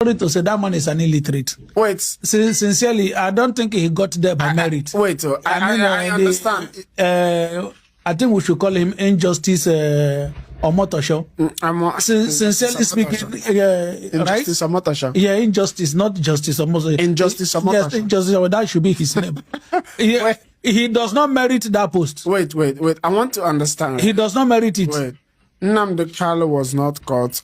sorry to say that man is an illiterate. Wait. Sincerely, I don't think he got there by merit. Wait, I understand. I think we should call him Injustice Omotosho. Sincerely speaking, Injustice right? Omotosho. Yeah, Injustice, not Justice Omotosho. Injustice Omotosho. Yes, Injustice, that should be his name. He does not merit that post. Wait. I want to understand. He does not merit it. Wait. Nnamdi Kanu was not caught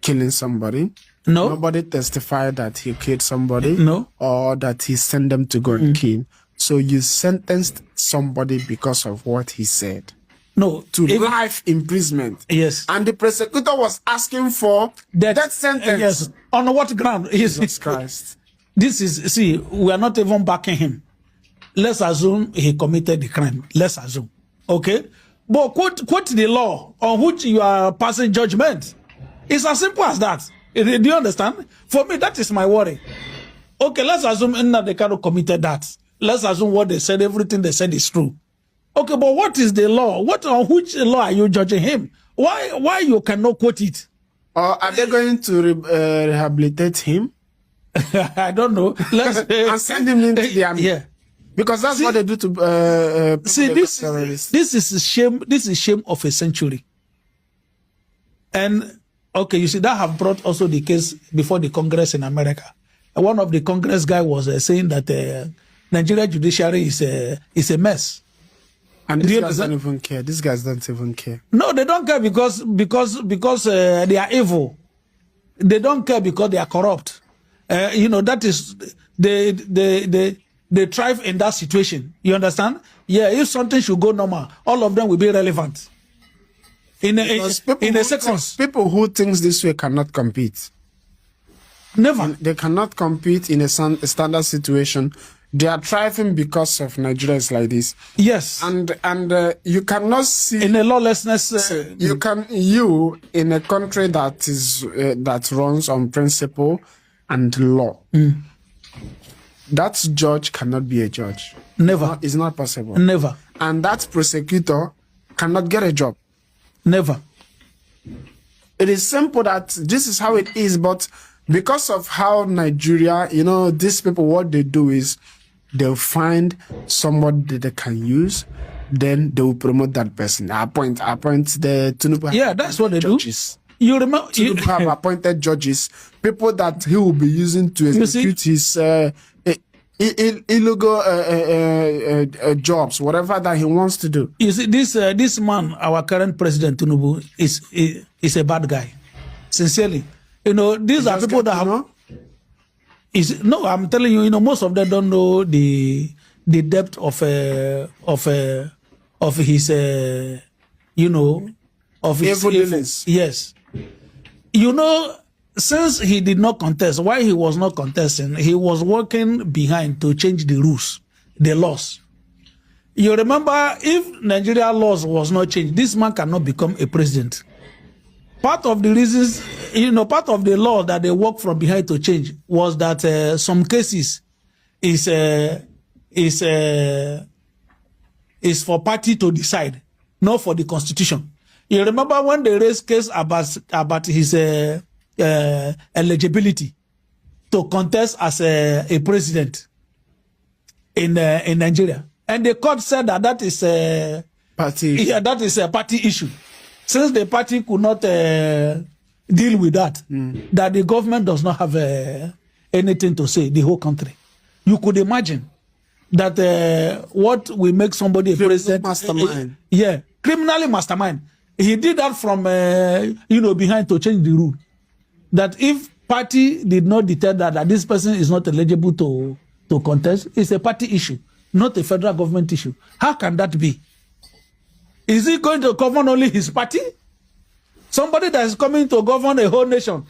killing somebody. No. Nobody testified that he killed somebody. No. Or that he sent them to go and kill. So you sentenced somebody because of what he said. No. To life imprisonment. Yes. And the prosecutor was asking for death sentence. Yes. On what ground? Jesus Christ. This is, see, we are not even backing him. Let's assume he committed the crime. Let's assume. Okay? But quote the law on which you are passing judgment. It's as simple as that. Do you understand? For me, that is my worry. Okay, let's assume Nnamdi Kanu committed that. Let's assume what they said, everything they said is true. Okay, but what is the law? On which law are you judging him? Why you cannot quote it? Or are they going to rehabilitate him? I don't know. Let's and send him into the army. Yeah. Because that's what they do to this is shame. This is shame of a century. And okay, you see that have brought also the case before the Congress in America. One of the Congress guy was saying that Nigeria judiciary is a mess. And these guys don't even care. These guys don't even care. No, they don't care because they are evil. They don't care because they are corrupt. You know, that is they thrive in that situation. You understand? Yeah, if something should go normal, all of them will be relevant. In a second. People who think this way cannot compete. Never. They cannot compete in a standard situation. They are thriving because of Nigerians like this. Yes. And you cannot see in a lawlessness. You in a country that is that runs on principle and law. That judge cannot be a judge. Never. It's not possible. Never. And that prosecutor cannot get a job. Never. It is simple that this is how it is, but because of how Nigeria, you know, these people, what they do is they'll find somebody that they can use, then they will promote that person. Appoint the Tinubu. Yeah, that's what they judges. Do. You remember? Tinubu have appointed judges, people that he will be using to execute his illegal jobs, whatever that he wants to do. You see, this man, our current president Tinubu, is a bad guy. Sincerely, you know, these are people that have. No, I'm telling you, you know, most of them don't know the depth of his, you know, of his influence. Yes, you know. Since he did not contest, why he was not contesting, he was working behind to change the rules, the laws. You remember, if Nigeria laws was not changed, this man cannot become a president. Part of the reasons, you know, part of the law that they work from behind to change was that some cases is for party to decide, not for the constitution. You remember when they raised case about his eligibility to contest as a president in Nigeria, and the court said that is a party. Yeah, that is a party issue. Since the party could not deal with that, that the government does not have anything to say. The whole country, you could imagine that what will make somebody a president? Mastermind. Yeah, criminally mastermind. He did that from you know, behind to change the rule. That if party did not detect that this person is not eligible to contest, it's a party issue, not a federal government issue. How can that be? Is he going to govern only his party? Somebody that is coming to govern a whole nation,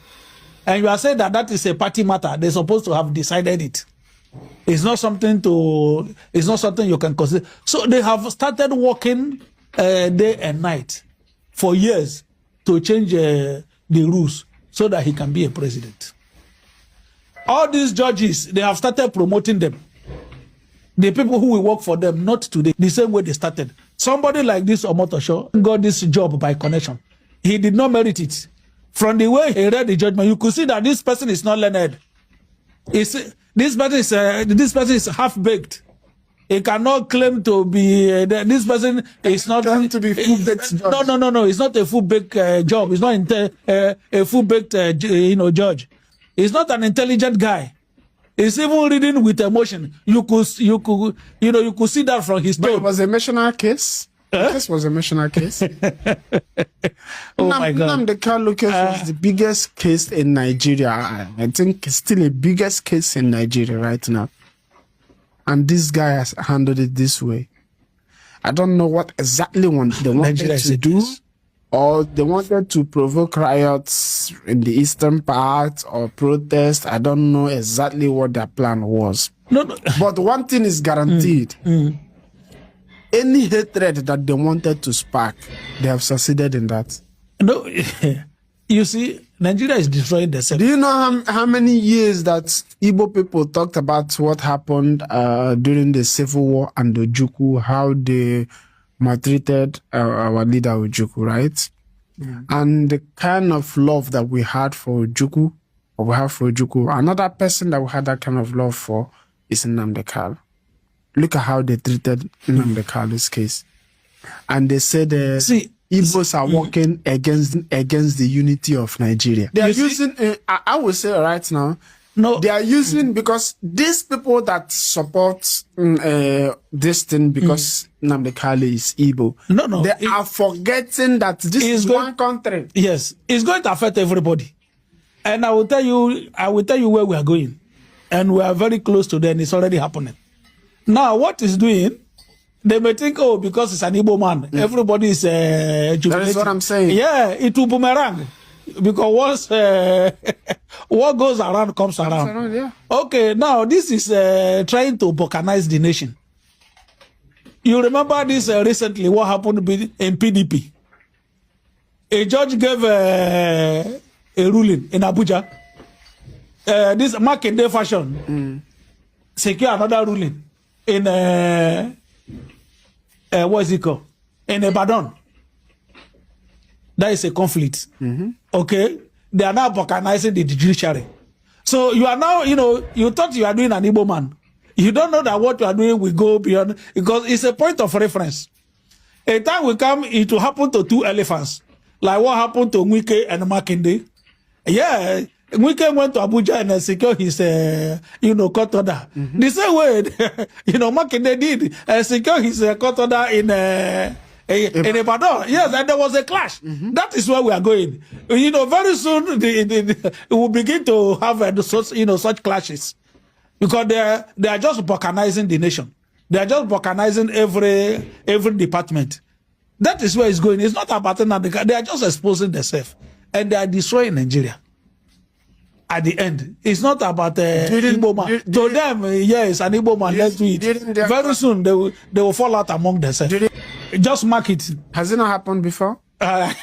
and you are saying that is a party matter. They're supposed to have decided it. It's not something you can consider. So they have started working day and night for years to change the rules so that he can be a president. All these judges, they have started promoting them. The people who will work for them, not today, the same way they started. Somebody like this Omotosho got this job by connection. He did not merit it. From the way he read the judgment, you could see that this person is not learned. This person is half-baked. He cannot claim to be this person is not Claim to be full-baked judge. No. It's not a full-baked job. It's not a full-baked judge. He's not an intelligent guy. He's even reading with emotion. You could see that from his But it tone. was a missionary case. This was a missionary case. Oh my God. Nnamdi Kanu case was the biggest case in Nigeria. I think it's still the biggest case in Nigeria right now. And this guy has handled it this way. I don't know what exactly they wanted to do, or they wanted to provoke riots in the eastern part or protest. I don't know exactly what their plan was. No. But one thing is guaranteed. Any hatred that they wanted to spark, they have succeeded in that. No, you see, Nigeria is destroying themselves. Do you know how many years that Igbo people talked about what happened during the Civil War and the Ojukwu, how they maltreated our leader Ojukwu, right? Yeah. And the kind of love that we had for Ojukwu, or we have for Ojukwu, another person that we had that kind of love for is Nnamdi Kanu. Look at how they treated Nnamdi Kanu's case. And they said, Igbos are working against the unity of Nigeria. They are using, I would say right now, they are using, because these people that support this thing because Nnamdi Kanu is Igbo, they are forgetting that this is one country. Yes, it's going to affect everybody. And I will tell you where we are going. And we are very close to them. It's already happening. Now, what is doing? They may think, because it's an Igbo man, everybody is jubilating. That is what I'm saying. Yeah, it will boomerang. Because once what goes around comes around. Yeah. Okay, now this is trying to balkanize the nation. You remember this recently, what happened in PDP? A judge gave a ruling in Abuja. This Makinde fashion secure another ruling in what is it called? In Ibadan. That is a conflict. Okay? They are now balkanizing the judiciary. So you are now, you thought you are doing an Igbo man. You don't know that what you are doing will go beyond, because it's a point of reference. A time will come, it will happen to two elephants. Like what happened to Nwike and Makinde. Yeah, Nwike went to Abuja and secured his, court order. The same way, Makinde did secure his court order in Ibadan. Yes, and there was a clash. That is where we are going. Very soon we will begin to have such clashes, because they are just balkanizing the nation. They are just balkanizing every department. That is where it's going. It's not about Nnamdi. They are just exposing themselves, and they are destroying Nigeria. At the end, it's not about Igbo man. To them, yes, an Igbo man. Let's do it. Very soon they will fall out among themselves. Just mark it. Has it not happened before?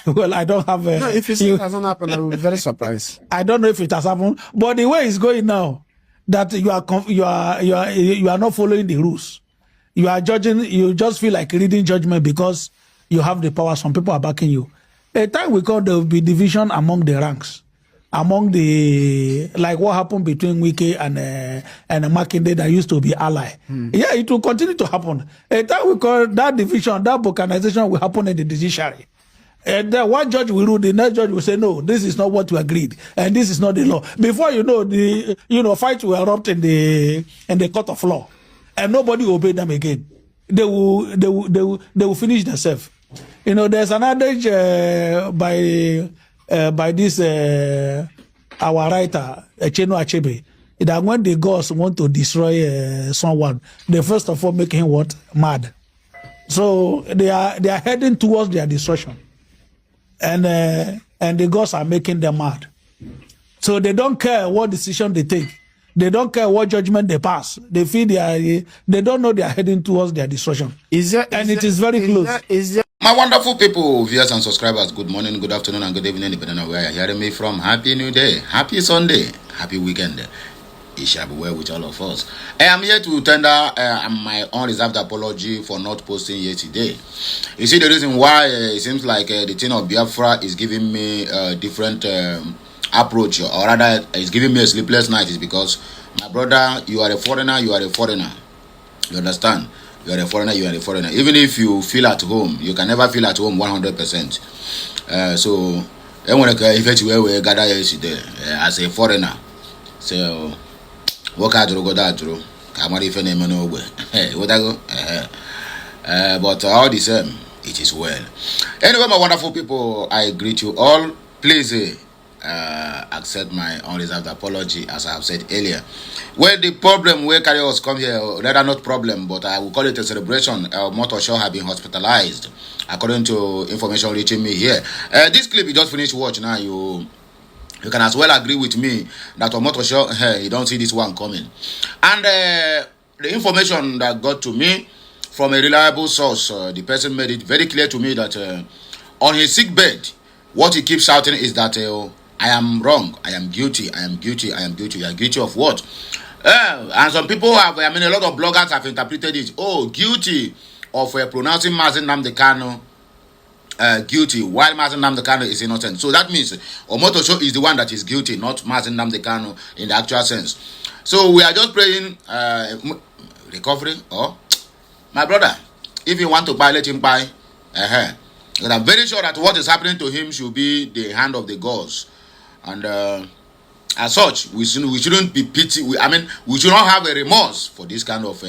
Well, I don't have. No, if it hasn't happened, I will be very surprised. I don't know if it has happened, but the way it's going now, that you are not following the rules. You are judging. You just feel like reading judgment because you have the power. Some people are backing you. A time we call there will be division among the ranks, among the, like what happened between Wike and Makinde that used to be ally. Yeah, it will continue to happen. A time we call that division, that balkanization will happen in the judiciary. And then one judge will rule, the next judge will say, no, this is not what we agreed, and this is not the law. Before you know, the fight will erupt in the court of law, and nobody will obey them again. They will finish themselves. There's an adage by this our writer Echeno Achebe, that when the gods want to destroy someone, they first of all make him what? Mad. So they are heading towards their destruction, and the gods are making them mad. So they don't care what decision they take. They don't care what judgment they pass. They feel they don't know they are heading towards their destruction. It is very close. My wonderful people, viewers and subscribers, good morning, good afternoon, and good evening, depending on where you're hearing me from. Happy New Day, happy Sunday, happy weekend. it shall be well with all of us. I am here to tender my unreserved apology for not posting yesterday. You see, the reason why it seems like the thing of Biafra is giving me a different approach, or rather, it's giving me a sleepless night, is because, my brother, you are a foreigner, you are a foreigner. You understand? You are a foreigner, you are a foreigner. Even if you feel at home, you can never feel at home 100%. So, if you gather yesterday as a foreigner, so what I do go that through? But all the same, it is well. Anyway, my wonderful people, I greet you all. Please accept my unreserved apology, as I have said earlier. Well, the problem where carriers come here, rather not problem, but I will call it a celebration. Omotosho have been hospitalized, according to information reaching me here. This clip you just finished watching now, you can as well agree with me that Omotosho, you don't see this one coming. And the information that got to me from a reliable source, the person made it very clear to me that on his sick bed, what he keeps shouting is that I am wrong, I am guilty, I am guilty, I am guilty. You are guilty of what? And some people have, a lot of bloggers have interpreted it. Oh, guilty of pronouncing Mazi Nnamdi Kanu guilty, while Mazi Nnamdi Kanu is innocent. So that means Omotosho is the one that is guilty, not Mazi Nnamdi Kanu in the actual sense. So we are just praying recovery. Oh, my brother, if you want to buy, let him buy. But I'm very sure that what is happening to him should be the hand of the gods. And as such, we shouldn't be pity. We should not have a remorse for this kind of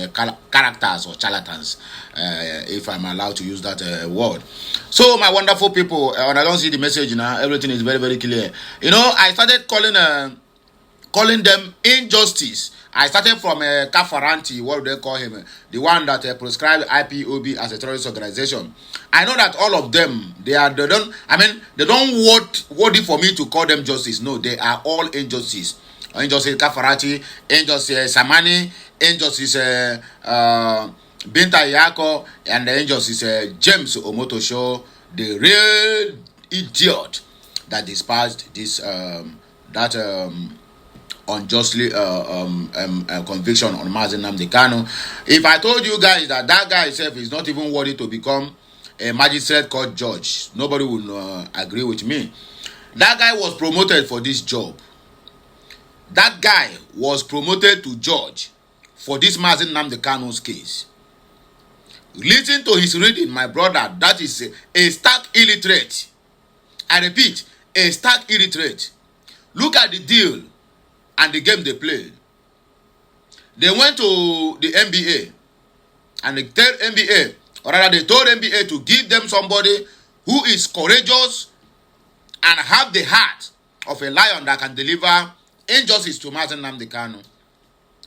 characters or charlatans, if I'm allowed to use that word. So, my wonderful people, when I don't see the message now, everything is very, very clear. You know, I started calling them injustice. I started from Kafaranti, what do they call him? The one that prescribed IPOB as a terrorist organization. I know that all of them, they don't want it for me to call them justice. No, they are all injustice. Injustice Kafaranti, injustice Samani, injustice Binta Yako, and the injustice James Omotosho, the real idiot that despised this unjustly conviction on Mazi Nnamdi Kanu. If I told you guys that guy himself is not even worthy to become a magistrate court judge, nobody would agree with me. That guy was promoted for this job. That guy was promoted to judge for this Mazi Nnamdi Kanu's case. Listen to his reading, my brother. That is a stark illiterate. I repeat, a stark illiterate. Look at the deal and the game they played. They went to the NBA, and they told NBA, or rather they told NBA to give them somebody who is courageous and have the heart of a lion that can deliver injustice to Mazi Nnamdi Kanu.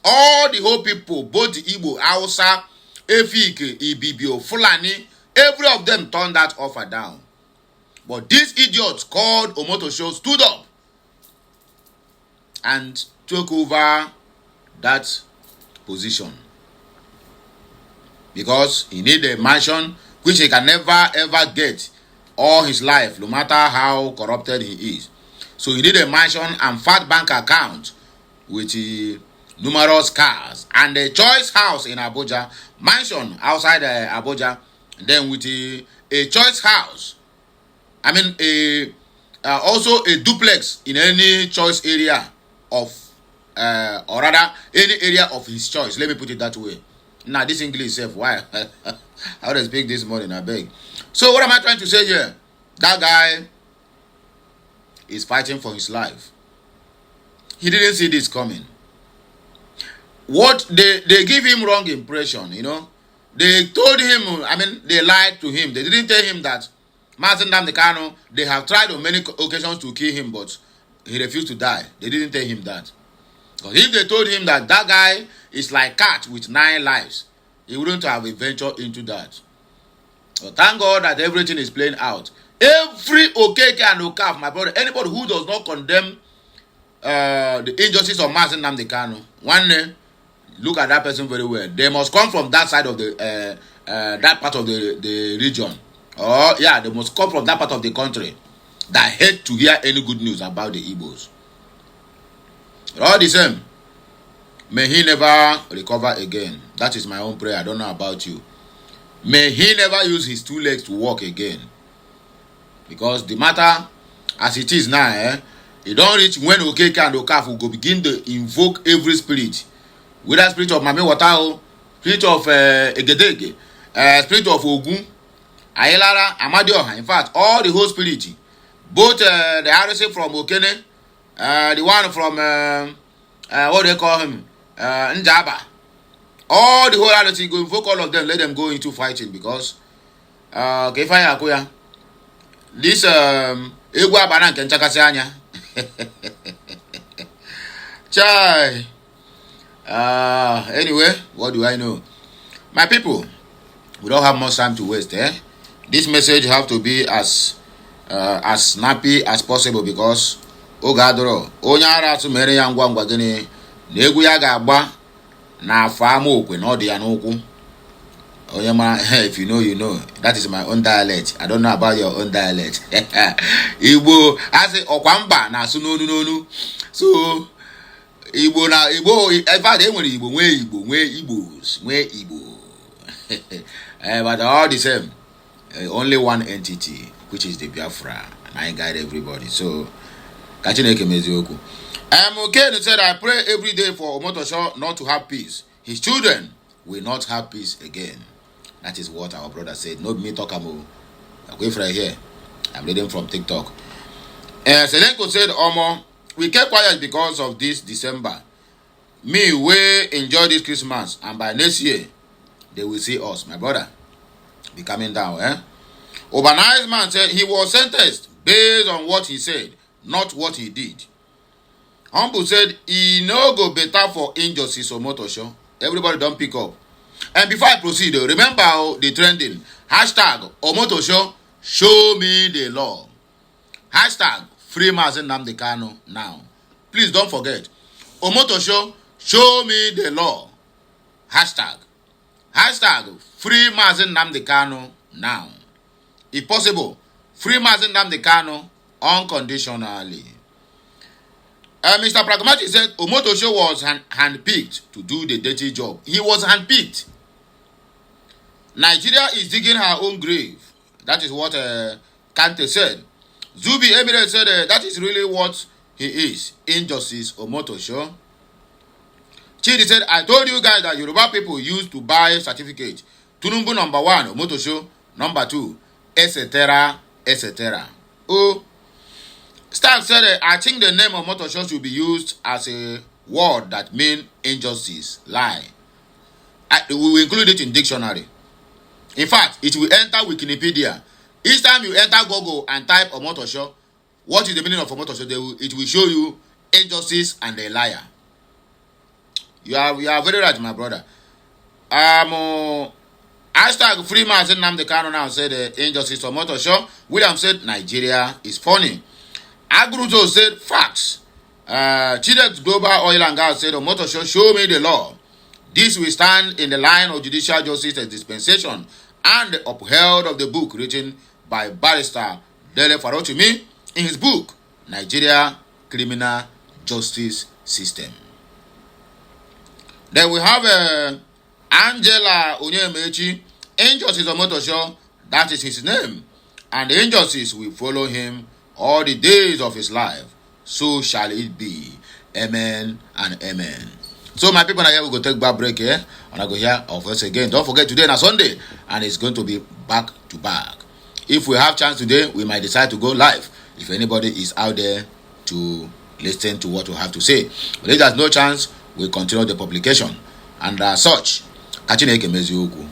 All the whole people, both the Igbo, Hausa, Efik, Ibibio, Fulani, every of them turned that offer down. But these idiots called Omotosho stood up and took over that position, because he need a mansion which he can never ever get all his life, no matter how corrupted he is. So he need a mansion and fat bank account with numerous cars and a choice house in Abuja, mansion outside Abuja, then with a choice house. Also a duplex in any choice area of, or rather, any area of his choice. Let me put it that way. Now, this English self, why? How do I speak this morning? I beg. So, what am I trying to say here? That guy is fighting for his life. He didn't see this coming. What they give him wrong impression, you know. They told him, they lied to him. They didn't tell him that Mazi Nnamdi Kanu, they have tried on many occasions to kill him, but he refused to die. They didn't tell him that. Because if they told him that guy is like cat with 9 lives, he wouldn't have ventured into that. But thank God that everything is playing out. Every Okeke and Okaf, my brother, anybody who does not condemn the injustice of Mazi Nnamdi Kanu, one day, look at that person very well. They must come from that side of the that part of the region. Or yeah, they must come from that part of the country that hate to hear any good news about the Igbos. All the same, may he never recover again. That is my own prayer. I don't know about you. May he never use his 2 legs to walk again. Because the matter as it is now, it don't reach when Okeke and Okaf will go begin to invoke every spirit. Whether spirit of Mame Watao, spirit of Egedege, spirit of Ogun, Ayelara, Amadioha. In fact, all the whole spirit. Both the RSA from Okene, the one from, what do they call him? Njaba. All the whole RSA go invoke all of them, let them go into fighting because, Kefaya Akoya. This egwu abana nke nchakasị anya. Chai. Anyway, what do I know? My people, we don't have much time to waste, This message have to be as snappy as possible because ogadoro onye ara atụ mere ya ngwa ngwa gịnị na egwu ya ga-agba na afọ ama okwe na ọ dị ya n'ụkwụ. If you know, you know. That is my own dialect. I don't know about your own dialect. Igbo, I say Okwamba na sunonu. So Igbo na Igbo. In fact, they want Igbo, where Igbos, where Igbo. But all the same, only one entity, which is the Biafra, and I guide everybody. So, Kachineke Mezioku. Okay, said I pray every day for Omotosho not to have peace. His children will not have peace again. That is what our brother said. No me talk about. Away from here. I'm reading from TikTok. Selenko said, Omo, we kept quiet because of this December. Me, we enjoy this Christmas, and by next year, they will see us. My brother, be coming down, Urbanized man said he was sentenced based on what he said, not what he did. Humble said he no go better for injustice or Omotosho. Everybody don't pick up. And before I proceed, remember the trending. Hashtag Omotosho, show me the law. Hashtag free Mazen Nnamdi Kanu now. Please don't forget. Omotosho, show me the law. Hashtag free Mazen Nnamdi Kanu now. If possible, free Mazen Nnamdi Kanu unconditionally. Mr. Pragmatic said Omotosho was handpicked to do the dirty job. He was handpicked. Nigeria is digging her own grave. That is what Kante said. Zubi Emirates said that is really what he is. Injustice Omotosho. Chidi said, I told you guys that Yoruba people used to buy certificate. Tunumbu number 1, Omotosho number 2, etc., etc. Oh, Stark said, I think the name of Omotosho should be used as a word that means injustice, lie. We will include it in dictionary. In fact, it will enter Wikipedia. Each time you enter Google and type Omotosho, what is the meaning of Omotosho? It will show you injustice and a liar. You are very right, my brother. Hashtag free Mazen Nnamdi Kanu now said injustice Omotosho. William said Nigeria is funny. Agruto said facts. Chidex Global Oil and Gas said Omotosho, show me the law. This will stand in the line of judicial justice and dispensation and upheld of the book written by barrister Dele Farotimi in his book, Nigeria Criminal Justice System. Then we have Angela Onyemechi, Injustice Omotosho, that is his name, and the injustice will follow him all the days of his life. So shall it be. Amen and amen. So my people, now here we go take back break here, and I go hear of us again. Don't forget today is Sunday, and it's going to be back to back. If we have chance today, we might decide to go live. If anybody is out there to listen to what we have to say, but if there's no chance, we continue the publication. And such, Kachineke Mezioku.